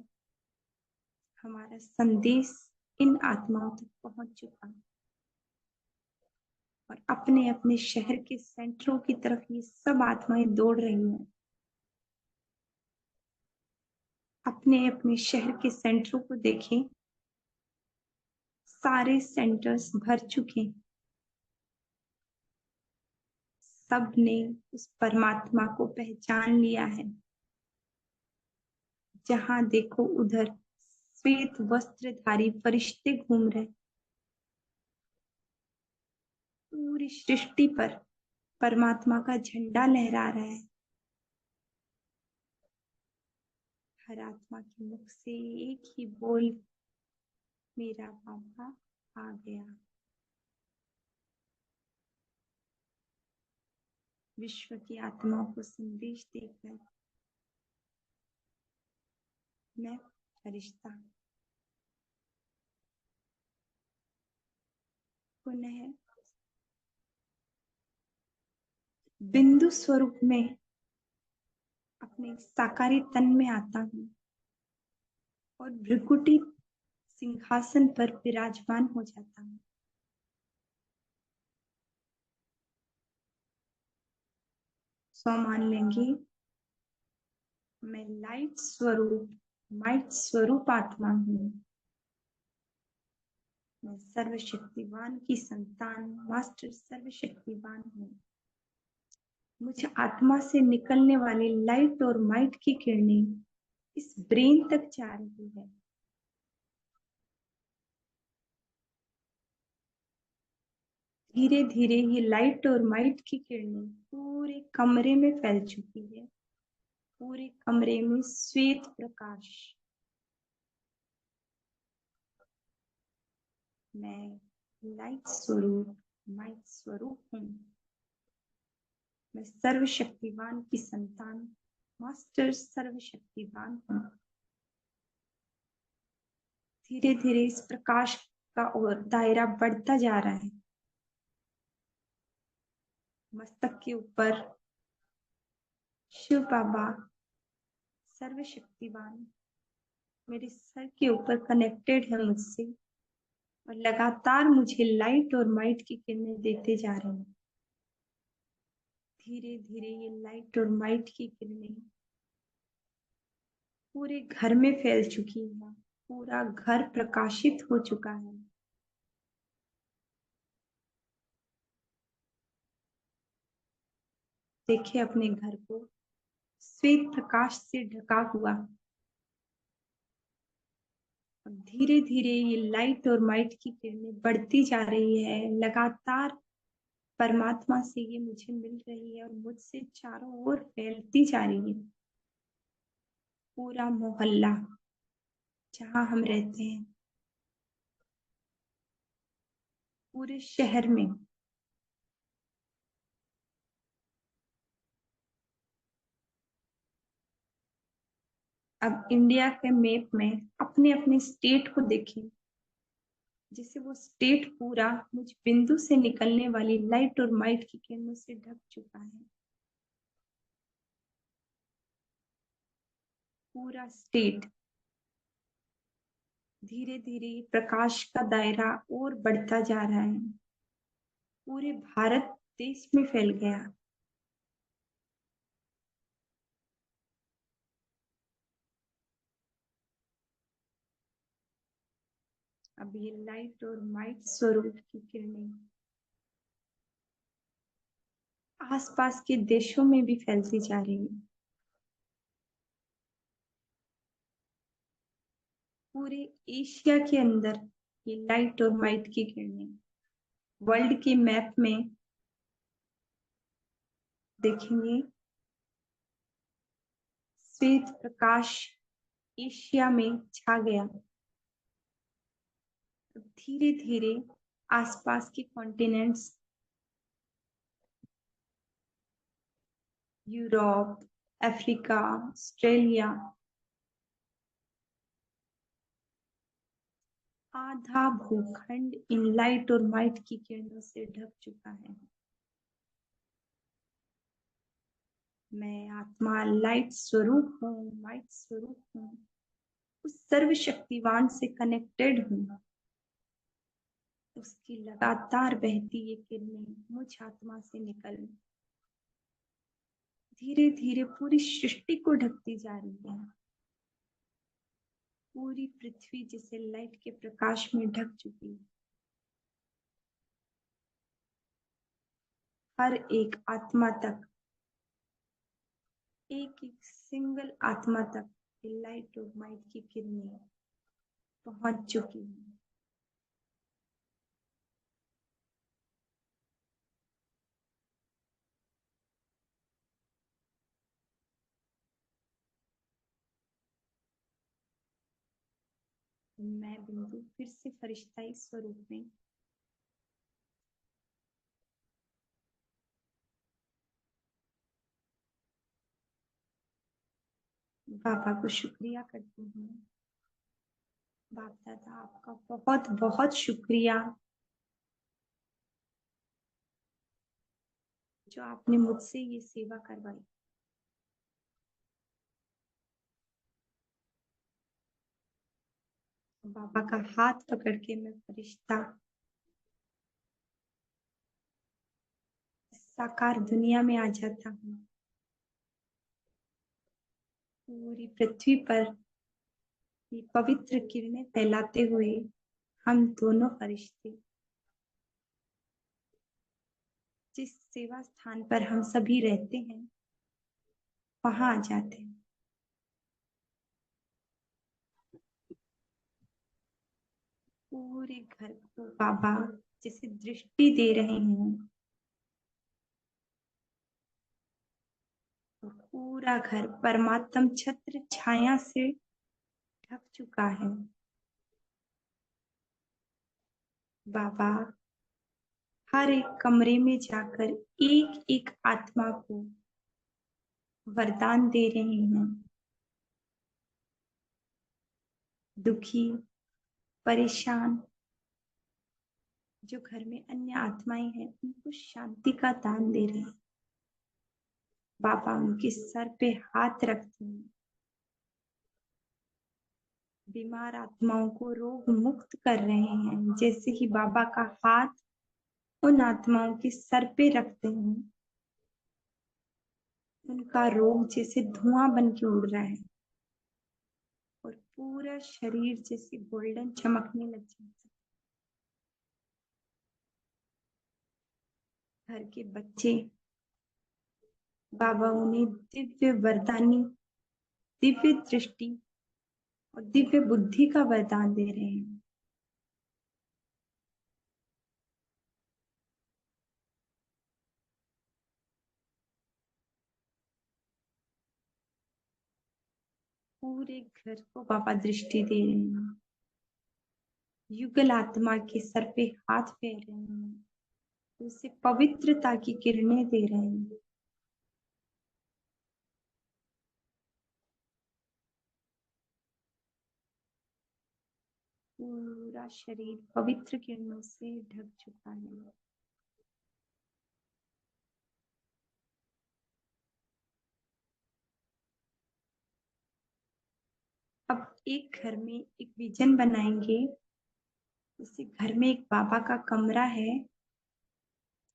हमारा संदेश इन आत्माओं तक पहुंच चुका और अपने अपने शहर के सेंटरों की तरफ ये सब आत्माएं दौड़ रही हैं। अपने अपने शहर के सेंटरों को देखें, सारे सेंटर्स भर चुके हैं। सब ने उस परमात्मा को पहचान लिया है। जहां देखो उधर श्वेत वस्त्रधारी फरिश्ते घूम रहे। पूरी सृष्टि पर परमात्मा का झंडा लहरा रहा है। हर आत्मा के मुख से एक ही बोल, मेरा बाबा आ गया। विश्व की आत्माओं को संदेश देकर मैं फरिश्ता पुनः बिंदु स्वरूप में अपने साकारी तन में आता हूँ और भृकुटी सिंहासन पर विराजमान हो जाता हूँ। सौ मान लेंगे, मैं लाइट स्वरूप, माइट स्वरूप आत्मा हूँ। मैं सर्वशक्तिवान की संतान, मास्टर सर्वशक्तिवान हूँ। मुझ आत्मा से निकलने वाली लाइट और माइट की किरणें इस ब्रेन तक जा रही है। धीरे धीरे ये लाइट और माइट की किरणें पूरे कमरे में फैल चुकी है। पूरे कमरे में श्वेत प्रकाश। मैं लाइट स्वरूप, माइट स्वरूप हूँ। मैं सर्वशक्तिवान की संतान, मास्टर सर्वशक्तिवान हूँ। धीरे धीरे इस प्रकाश का और दायरा बढ़ता जा रहा है। मस्तक के ऊपर शिव बाबा सर्वशक्तिवान मेरे सर के ऊपर कनेक्टेड है मुझसे और लगातार मुझे लाइट और माइट की किरणें देते जा रहे हैं। धीरे धीरे ये लाइट और माइट की किरणें पूरे घर में फैल चुकी है। पूरा घर प्रकाशित हो चुका है। देखिए अपने घर को श्वेत प्रकाश से ढका हुआ। अब धीरे धीरे ये लाइट और माइट की किरणें बढ़ती जा रही है। लगातार परमात्मा से ये मुझे मिल रही है और मुझसे चारों ओर फैलती जा रही है। पूरा मोहल्ला जहाँ हम रहते हैं, पूरे शहर में अब इंडिया के मैप में अपने अपने स्टेट को देखें, जैसे वो स्टेट पूरा मुझ बिंदु से निकलने वाली लाइट और माइट की किरणों से ढक चुका है। पूरा स्टेट धीरे धीरे प्रकाश का दायरा और बढ़ता जा रहा है, पूरे भारत देश में फैल गया। अब ये लाइट और माइट स्वरूप की किरणें आसपास के देशों में भी फैलती जा रही है। पूरे एशिया के अंदर ये लाइट और माइट की किरणें वर्ल्ड के मैप में देखेंगे, श्वेत प्रकाश एशिया में छा गया। धीरे धीरे आसपास के कॉन्टिनेंट्स, यूरोप, अफ्रीका, ऑस्ट्रेलिया, आधा भूखंड इन लाइट और माइट की किरणों से ढक चुका है। मैं आत्मा लाइट स्वरूप हूँ, माइट स्वरूप हूँ, उस सर्वशक्तिवान से कनेक्टेड हूँ। उसकी लगातार बहती ये किरणें मुझ आत्मा से निकल धीरे धीरे पूरी सृष्टि को ढकती जा रही है। पूरी पृथ्वी जिसे लाइट के प्रकाश में ढक चुकी है। हर एक आत्मा तक, एक एक सिंगल आत्मा तक लाइट और माइट की किरणें पहुंच चुकी है। मैं बिंदु फिर से फरिश्ताई स्वरूप में बाबा को शुक्रिया करती हूँ। बाप दादा आपका बहुत बहुत शुक्रिया, जो आपने मुझसे ये सेवा करवाई। बाबा का हाथ पकड़ के मैं फरिश्ता साकार दुनिया में आ जाता हूँ। पूरी पृथ्वी पर ये पवित्र किरणें फैलाते हुए हम दोनों फरिश्ते जिस सेवा स्थान पर हम सभी रहते हैं वहां आ जाते हैं। पूरे घर को बाबा जैसे दृष्टि दे रहे हैं, तो पूरा घर परमात्म छत्र छाया से ढक चुका है। बाबा हर एक कमरे में जाकर एक एक आत्मा को वरदान दे रहे हैं। दुखी, परेशान जो घर में अन्य आत्माएं हैं उनको शांति का दान दे रहे हैं। बाबा उनके सर पे हाथ रखते हैं। बीमार आत्माओं को रोग मुक्त कर रहे हैं। जैसे ही बाबा का हाथ उन आत्माओं के सर पे रखते हैं, उनका रोग जैसे धुआं बन के उड़ रहा है और पूरा शरीर जैसे गोल्डन चमकने लग जाता है। घर के बच्चे बाबा उन्हें दिव्य वरदानी, दिव्य दृष्टि और दिव्य बुद्धि का वरदान दे रहे हैं। पूरे घर को बाबा दृष्टि दे रहे हैं। युगल आत्मा के सर पे हाथ फेर रहे हैं, उसे पवित्रता की किरणें दे रहे हैं। पूरा शरीर पवित्र किरणों से ढक चुका है। अब एक घर में एक विजन बनाएंगे, जैसे घर में एक बाबा का कमरा है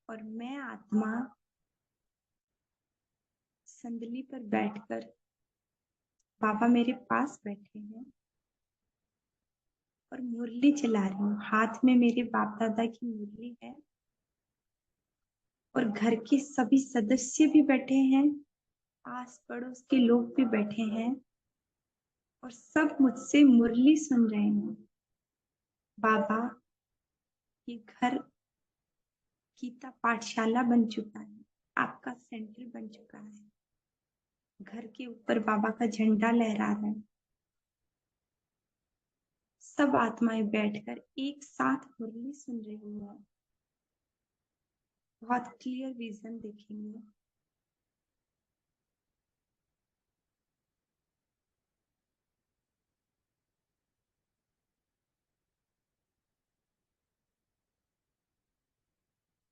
और मैं आत्मा संदली पर बैठकर, बाबा मेरे पास बैठे हैं और मुरली चला रही हूँ। हाथ में मेरे बाप दादा की मुरली है और घर के सभी सदस्य भी बैठे हैं, आस पड़ोस के लोग भी बैठे हैं और सब मुझसे मुरली सुन रहे हैं। बाबा, ये घर गीता पाठशाला बन चुका है, आपका सेंटर बन चुका है। घर के ऊपर बाबा का झंडा लहरा रहा है। सब आत्माएं बैठकर एक साथ मुरली सुन रही है। बहुत क्लियर विजन देखेंगे।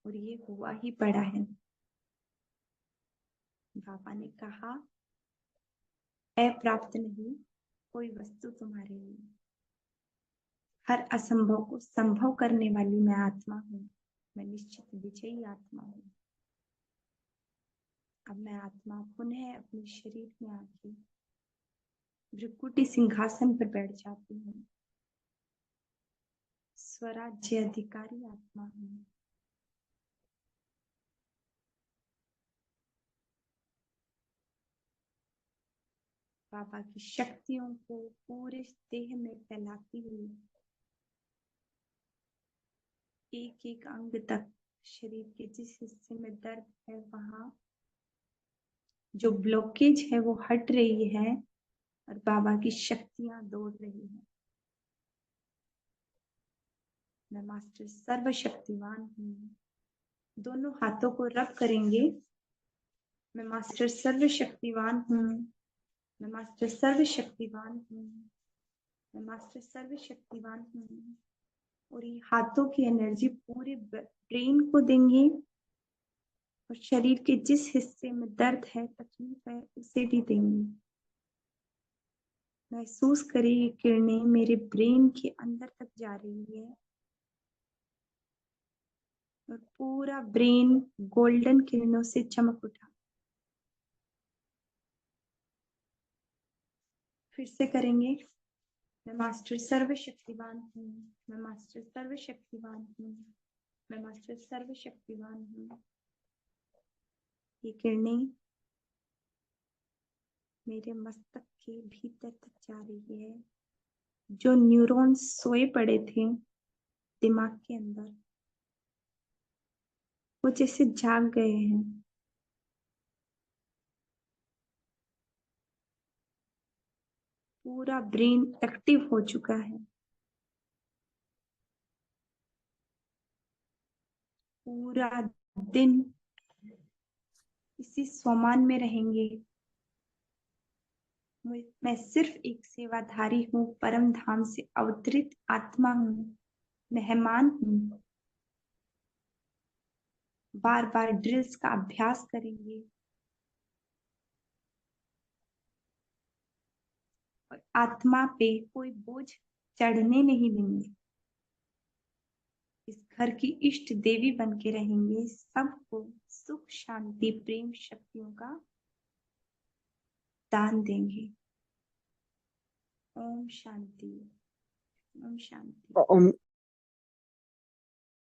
और ये हुआ ही पड़ा है। बाबा ने कहा, अप्राप्त नहीं कोई वस्तु तुम्हारे लिए। हर असंभव को संभव करने वाली मैं आत्मा हूँ। मैं निश्चित विजयी आत्मा हूँ। अब मैं आत्मा पुनः अपने शरीर में आके भृकुटी सिंहासन पर बैठ जाती हूँ। स्वराज्य अधिकारी आत्मा हूँ। बाबा की शक्तियों को पूरे देह में फैलाती हुई एक एक अंग तक, शरीर के जिस हिस्से में दर्द है वहां जो ब्लॉकेज है वो हट रही है और बाबा की शक्तियां दौड़ रही है। मैं मास्टर सर्वशक्तिवान हूँ। दोनों हाथों को रब करेंगे। मैं मास्टर सर्वशक्तिवान हूँ। मैं मास्टर सर्वशक्तिवान हूँ। मैं मास्टर सर्वशक्तिवान हूँ। और ये हाथों की एनर्जी पूरे ब्रेन को देंगे और शरीर के जिस हिस्से में दर्द है, तकलीफ है, उसे भी देंगे। महसूस करें ये किरणें मेरे ब्रेन के अंदर तक जा रही है और पूरा ब्रेन गोल्डन किरणों से चमक उठा। फिर से करेंगे। मैं मास्टर सर्वशक्तिवान हूँ। मैं मास्टर सर्वशक्तिवान हूँ। मैं मास्टर सर्वशक्तिवान हूँ। ये किरणें मेरे मस्तक के भीतर तक जा रही है। जो न्यूरॉन्स सोए पड़े थे दिमाग के अंदर, वो जैसे जाग गए हैं। पूरा ब्रेन एक्टिव हो चुका है। पूरा दिन इसी स्वमान में रहेंगे। मैं सिर्फ एक सेवाधारी हूँ, परम धाम से अवतरित आत्मा हूँ, मेहमान हूँ। बार बार ड्रिल्स का अभ्यास करेंगे और आत्मा पे कोई बोझ चढ़ने नहीं देंगे। इस घर की इष्ट देवी बन के रहेंगे। सबको सुख, शांति, प्रेम, शक्तियों का दान देंगे। ओम शांति। ओम शांति। ओम